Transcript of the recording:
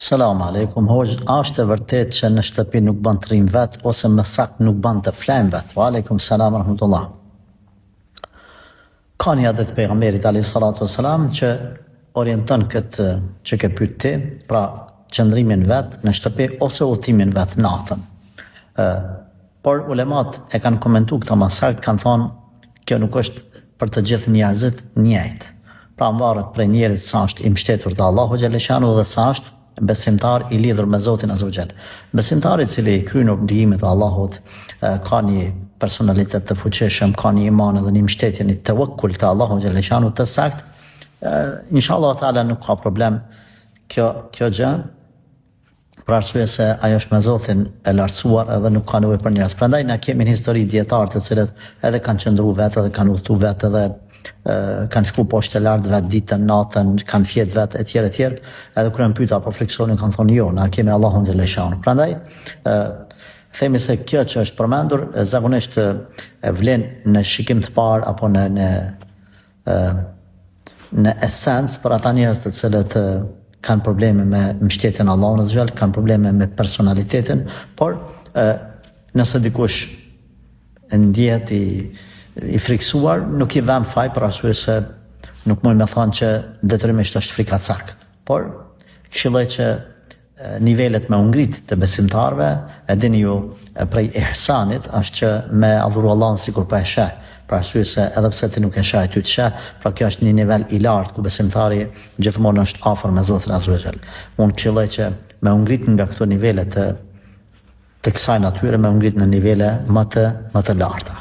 Selam aleikum, hoxh, a është e vërtet që në shtëpi nuk bën të rrim vet ose më saktë nuk bën të flajm vet? Wa aleikum salam wa rahmatullah. Ka një adet pejgamberit alayhi salatu wassalam që orienton këtë që ke pyet ti, pra qëndrimin vet në shtëpi ose udhtimin vet natën. Por ulemat e kanë komentuar këtë më saktë, kanë thonë kjo nuk është për të gjithë njerëzit njëjtë. Pra varet prej njerit sa është i mbështetur te Allahu xhaleshanu dhe sa është besimtar i lidhur me Zotin Azza wa Jall. Besimtari i cili kryen obligimet e Allahut, ka një personalitet të fuqishëm, ka një iman dhe një mbështetje, një tawakkul te Allahu xhaleshanu të saktë, inshallah taala nuk ka problem kjo gjë. Për arsye se ajo është me Zotin e lartësuar edhe nuk ka nevojë për njerëz. Prandaj na kemi një histori dietar të cilët edhe kanë qëndruar vetë edhe kanë udhëtuar vetë edhe kanë shku poshtë lart vetë ditën, natën, kanë fjet vetë etj. Edhe kur janë pyetur apo friksonin kanë thonë jo, na kemi Allahun xhaleshanu. Prandaj themi se kjo që është përmendur zakonisht vlen në shikim të parë apo në esencë për ata njerëz të cilët kanë probleme me mbështetjen e Allahut azza wajal, kanë probleme me personalitetin, por nëse dikush ndjehet i friksuar, nuk i vëm faj për arsye se nuk mund me thonë që detyrimisht është frikacak. Por këshilloj që nivelet me ngrit të besimtarëve, e dini ju prej ihsanit është që me adhuru Allahun sikur po e sheh. Për arsye se edhe pse ti nuk e sheh, ty të sheh, pra kjo është një nivel i lartë ku besimtari gjithmonë është afër me Zotin Azza wa Jall. Unë këshilloj që me ngrit nga këto nivele të kësaj natyre, me ngrit në nivele më të larta.